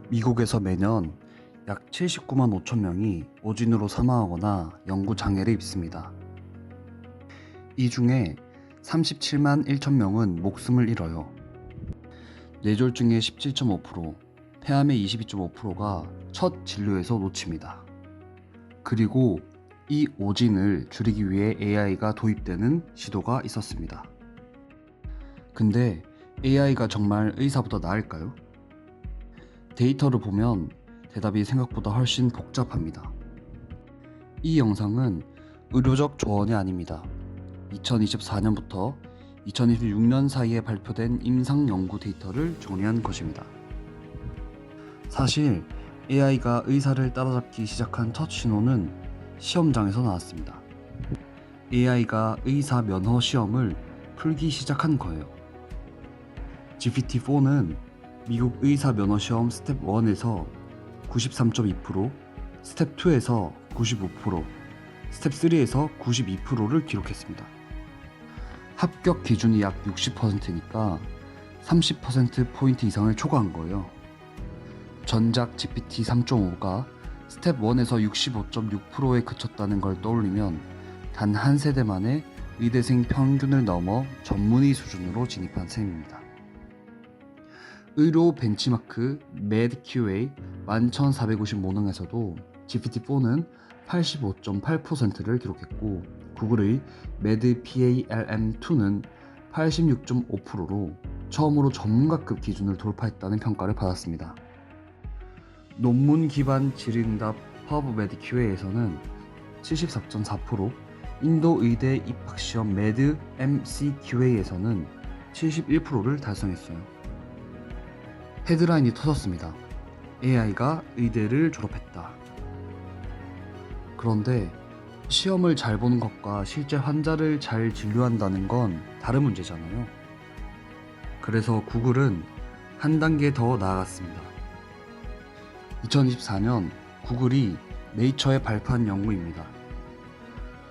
미국에서 매년 약 79만 5천 명이 오진으로 사망하거나 연구 장애를 입습니다. 이 중에 37만 1천 명은 목숨을 잃어요. 뇌졸중의 17.5%, 폐암의 22.5%가 첫 진료에서 놓칩니다. 그리고 이 오진을 줄이기 위해 AI가 도입되는 시도가 있었습니다. 근데 AI가 정말 의사보다 나을까요? 데이터를 보면 대답이 생각보다 훨씬 복잡합니다. 이 영상은 의료적 조언이 아닙니다. 2024년부터 2026년 사이에 발표된 임상 연구 데이터를 정리한 것입니다. 사실 AI가 의사를 따라잡기 시작한 첫 신호는 시험장에서 나왔습니다. AI가 의사 면허 시험을 풀기 시작한 거예요. GPT-4는 미국 의사 면허 시험 스텝 1에서 93.2%, 스텝 2에서 95%, 스텝 3에서 92%를 기록했습니다. 합격 기준이 약 60%니까 30%포인트 이상을 초과한 거예요. 전작 GPT 3.5가 스텝 1에서 65.6%에 그쳤다는 걸 떠올리면 단 한 세대 만에 의대생 평균을 넘어 전문의 수준으로 진입한 셈입니다. 의료 벤치마크 medQA 11,455능에서도 GPT-4는 85.8%를 기록했고 구글의 medPALM2는 86.5%로 처음으로 전문가급 기준을 돌파했다는 평가를 받았습니다. 논문 기반 질의응답 PubMedQA에서는 74.4%, 인도 의대 입학시험 medMCQA에서는 71%를 달성했어요. 헤드라인이 터졌습니다. AI가 의대를 졸업했다. 그런데 시험을 잘 보는 것과 실제 환자를 잘 진료한다는 건 다른 문제잖아요. 그래서 구글은 한 단계 더 나아갔습니다. 2024년 구글이 네이처에 발표한 연구입니다.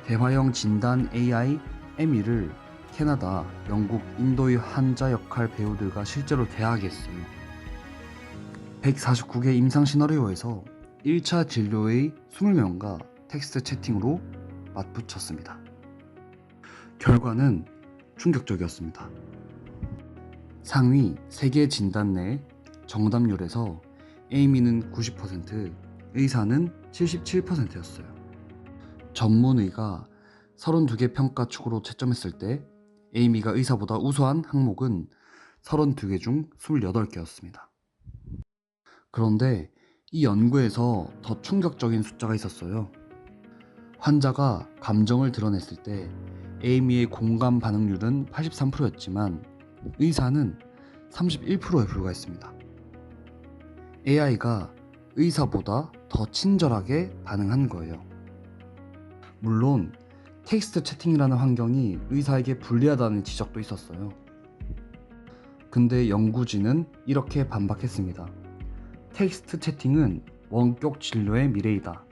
대화형 진단 AI 에미를 캐나다, 영국, 인도의 환자 역할 배우들과 실제로 대화하겠어요. 149개 임상 시나리오에서 1차 진료의 20명과 텍스트 채팅으로 맞붙였습니다. 결과는 충격적이었습니다. 상위 3개 진단 내 정답률에서 에이미는 90%, 의사는 77%였어요. 전문의가 32개 평가 축으로 채점했을 때 에이미가 의사보다 우수한 항목은 32개 중 28개였습니다. 그런데 이 연구에서 더 충격적인 숫자가 있었어요. 환자가 감정을 드러냈을 때 에이미의 공감 반응률은 83%였지만 의사는 31%에 불과했습니다. AI가 의사보다 더 친절하게 반응한 거예요. 물론 텍스트 채팅이라는 환경이 의사에게 불리하다는 지적도 있었어요. 근데 연구진은 이렇게 반박했습니다. 텍스트 채팅은 원격 진료의 미래이다.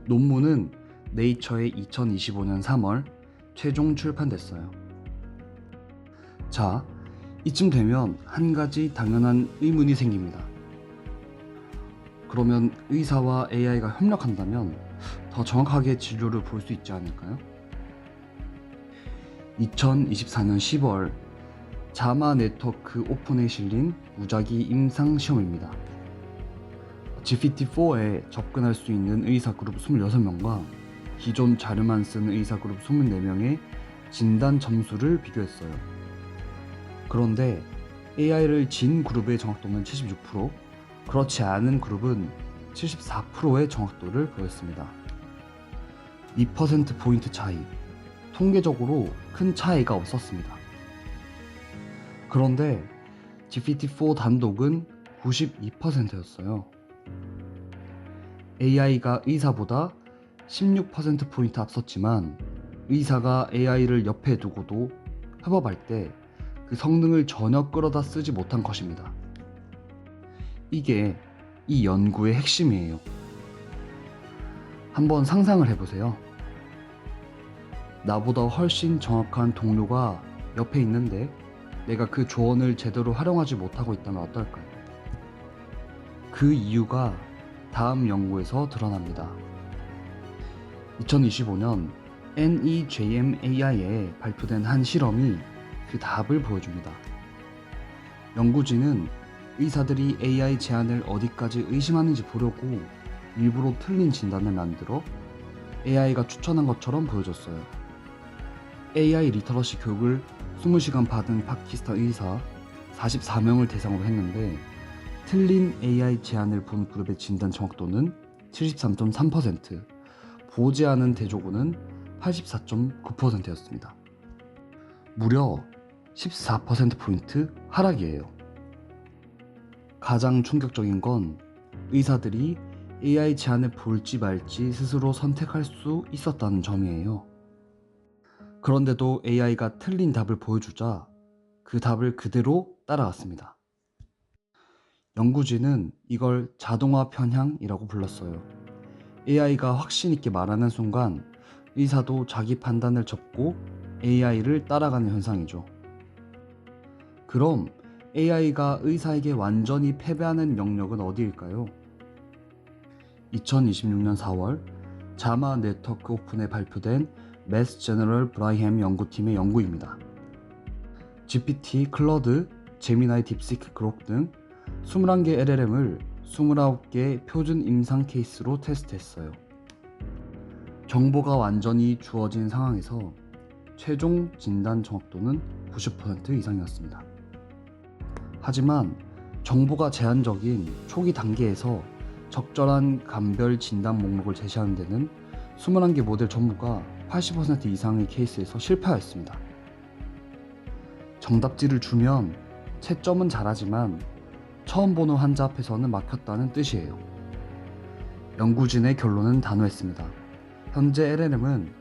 논문은 네이처의 2025년 3월 최종 출판됐어요. 자, 이쯤 되면 한 가지 당연한 의문이 생깁니다. 그러면 의사와 AI가 협력한다면 더 정확하게 진료를 볼 수 있지 않을까요? 2024년 10월 자마 네트워크 오픈에 실린 무작위 임상 시험입니다. GPT-4에 접근할 수 있는 의사 그룹 26명과 기존 자료만 쓴 의사 그룹 24명의 진단 점수를 비교했어요. 그런데 AI를 진 그룹의 정확도는 76%, 그렇지 않은 그룹은 74%의 정확도를 보였습니다. 2%포인트 차이, 통계적으로 큰 차이가 없었습니다. 그런데 GPT-4 단독은 92%였어요. AI가 의사보다 16%포인트 앞섰지만 의사가 AI를 옆에 두고도 협업할 때 그 성능을 전혀 끌어다 쓰지 못한 것입니다. 이게 이 연구의 핵심이에요. 한번 상상을 해보세요. 나보다 훨씬 정확한 동료가 옆에 있는데 내가 그 조언을 제대로 활용하지 못하고 있다면 어떨까요? 그 이유가 다음 연구에서 드러납니다. 2025년 NEJM-AI에 발표된 한 실험이 그 답을 보여줍니다. 연구진은 의사들이 AI 제안을 어디까지 의심하는지 보려고 일부러 틀린 진단을 만들어 AI가 추천한 것처럼 보여줬어요. AI 리터러시 교육을 20시간 받은 파키스탄 의사 44명을 대상으로 했는데 틀린 AI 제안을 본 그룹의 진단 정확도는 73.3%, 보지 않은 대조군은 84.9%였습니다. 무려 14%포인트 하락이에요. 가장 충격적인 건 의사들이 AI 제안을 볼지 말지 스스로 선택할 수 있었다는 점이에요. 그런데도 AI가 틀린 답을 보여주자 그 답을 그대로 따라갔습니다. 연구진은 이걸 자동화 편향이라고 불렀어요. AI가 확신 있게 말하는 순간 의사도 자기 판단을 접고 AI를 따라가는 현상이죠. 그럼 AI가 의사에게 완전히 패배하는 영역은 어디일까요? 2026년 4월 자마 네트워크 오픈에 발표된 매스 제너럴 브라이햄 연구팀의 연구입니다. GPT, 클러드, 제미나이 딥시크 그록 등 21개 LLM을 29개 표준 임상 케이스로 테스트했어요. 정보가 완전히 주어진 상황에서 최종 진단 정확도는 90% 이상이었습니다. 하지만 정보가 제한적인 초기 단계에서 적절한 감별 진단 목록을 제시하는 데는 21개 모델 전부가 80% 이상의 케이스에서 실패하였습니다. 정답지를 주면 채점은 잘하지만 처음 보는 환자 앞에서는 막혔다는 뜻이에요. 연구진의 결론은 단호했습니다. 현재 LLM은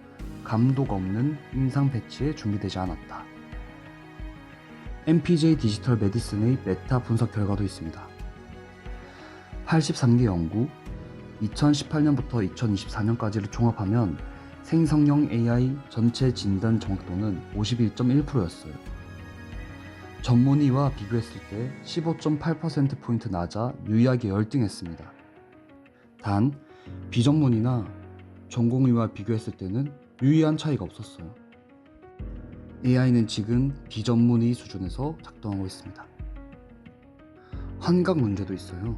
감독 없는 임상 배치에 준비되지 않았다. MPJ 디지털 메디슨의 메타 분석 결과도 있습니다. 83개 연구, 2018년부터 2024년까지를 종합하면 생성형 AI 전체 진단 정확도는 51.1%였어요. 전문의와 비교했을 때 15.8%포인트 낮아 유의하게 열등했습니다. 단, 비전문의나 전공의와 비교했을 때는 유의한 차이가 없었어요. AI는 지금 비전문의 수준에서 작동하고 있습니다. 환각 문제도 있어요.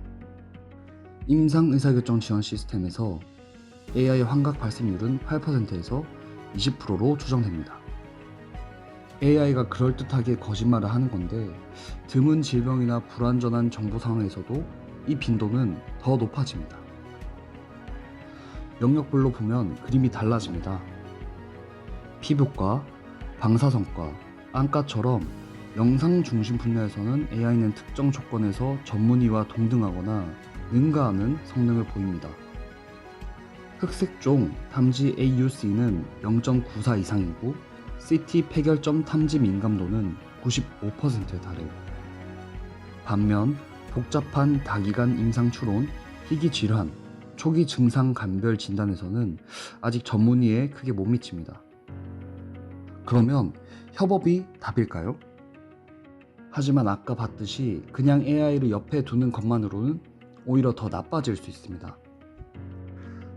임상 의사결정 지원 시스템에서 AI 환각 발생률은 8%에서 20%로 추정됩니다. AI가 그럴듯하게 거짓말을 하는 건데 드문 질병이나 불완전한 정보 상황에서도 이 빈도는 더 높아집니다. 영역별로 보면 그림이 달라집니다. 피부과, 방사선과, 안과처럼 영상 중심 분야에서는 AI는 특정 조건에서 전문의와 동등하거나 능가하는 성능을 보입니다. 흑색종 탐지 AUC는 0.94 이상이고 CT 폐결점 탐지 민감도는 95%에 달해요. 반면 복잡한 다기관 임상 추론, 희귀 질환, 초기 증상 감별 진단에서는 아직 전문의에 크게 못 미칩니다. 그러면 협업이 답일까요? 하지만 아까 봤듯이 그냥 AI를 옆에 두는 것만으로는 오히려 더 나빠질 수 있습니다.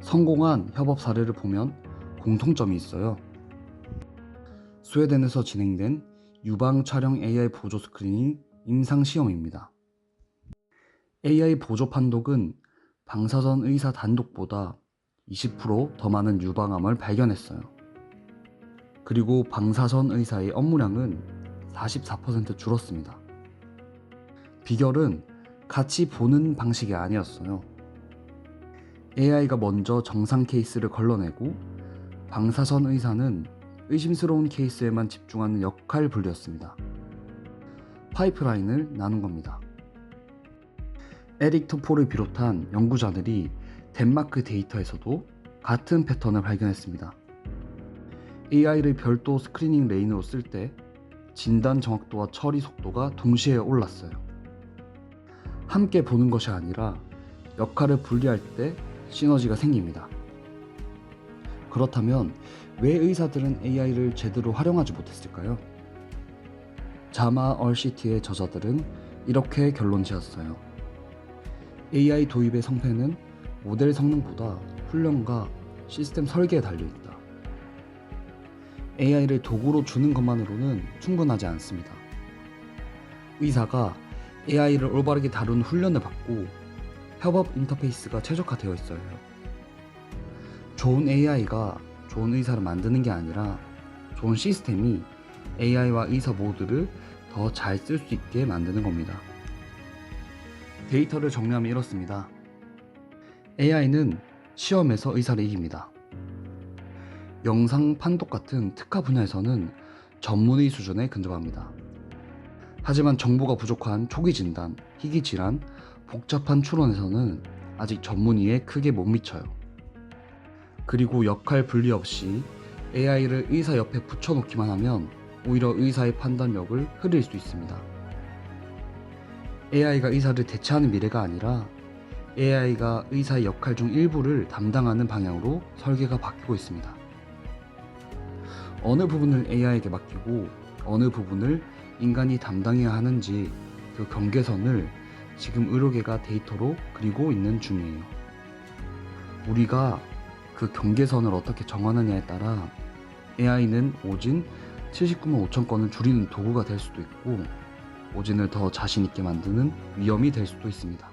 성공한 협업 사례를 보면 공통점이 있어요. 스웨덴에서 진행된 유방 촬영 AI 보조 스크리닝 임상 시험입니다. AI 보조 판독은 방사선 의사 단독보다 20%더 많은 유방암을 발견했어요. 그리고 방사선 의사의 업무량은 44% 줄었습니다. 비결은 같이 보는 방식이 아니었어요. AI가 먼저 정상 케이스를 걸러내고 방사선 의사는 의심스러운 케이스에만 집중하는 역할 분류였습니다. 파이프라인을 나눈 겁니다. 에릭 토폴을 비롯한 연구자들이 덴마크 데이터에서도 같은 패턴을 발견했습니다. AI를 별도 스크리닝 레인으로 쓸 때 진단 정확도와 처리 속도가 동시에 올랐어요. 함께 보는 것이 아니라 역할을 분리할 때 시너지가 생깁니다. 그렇다면 왜 의사들은 AI를 제대로 활용하지 못했을까요? 자마 얼시티의 저자들은 이렇게 결론 지었어요. AI 도입의 성패는 모델 성능보다 훈련과 시스템 설계에 달려있다. AI를 도구로 주는 것만으로는 충분하지 않습니다. 의사가 AI를 올바르게 다루는 훈련을 받고 협업 인터페이스가 최적화되어 있어야 해요. 좋은 AI가 좋은 의사를 만드는 게 아니라 좋은 시스템이 AI와 의사 모두를 더 잘 쓸 수 있게 만드는 겁니다. 데이터를 정리하면 이렇습니다. AI는 시험에서 의사를 이깁니다. 영상 판독 같은 특화 분야에서는 전문의 수준에 근접합니다. 하지만 정보가 부족한 초기 진단, 희귀 질환, 복잡한 추론에서는 아직 전문의에 크게 못 미쳐요. 그리고 역할 분리 없이 AI를 의사 옆에 붙여놓기만 하면 오히려 의사의 판단력을 흐릴 수 있습니다. AI가 의사를 대체하는 미래가 아니라 AI가 의사의 역할 중 일부를 담당하는 방향으로 설계가 바뀌고 있습니다. 어느 부분을 AI에게 맡기고 어느 부분을 인간이 담당해야 하는지 그 경계선을 지금 의료계가 데이터로 그리고 있는 중이에요. 우리가 그 경계선을 어떻게 정하느냐에 따라 AI는 오진 79만 5천 건을 줄이는 도구가 될 수도 있고 오진을 더 자신 있게 만드는 위험이 될 수도 있습니다.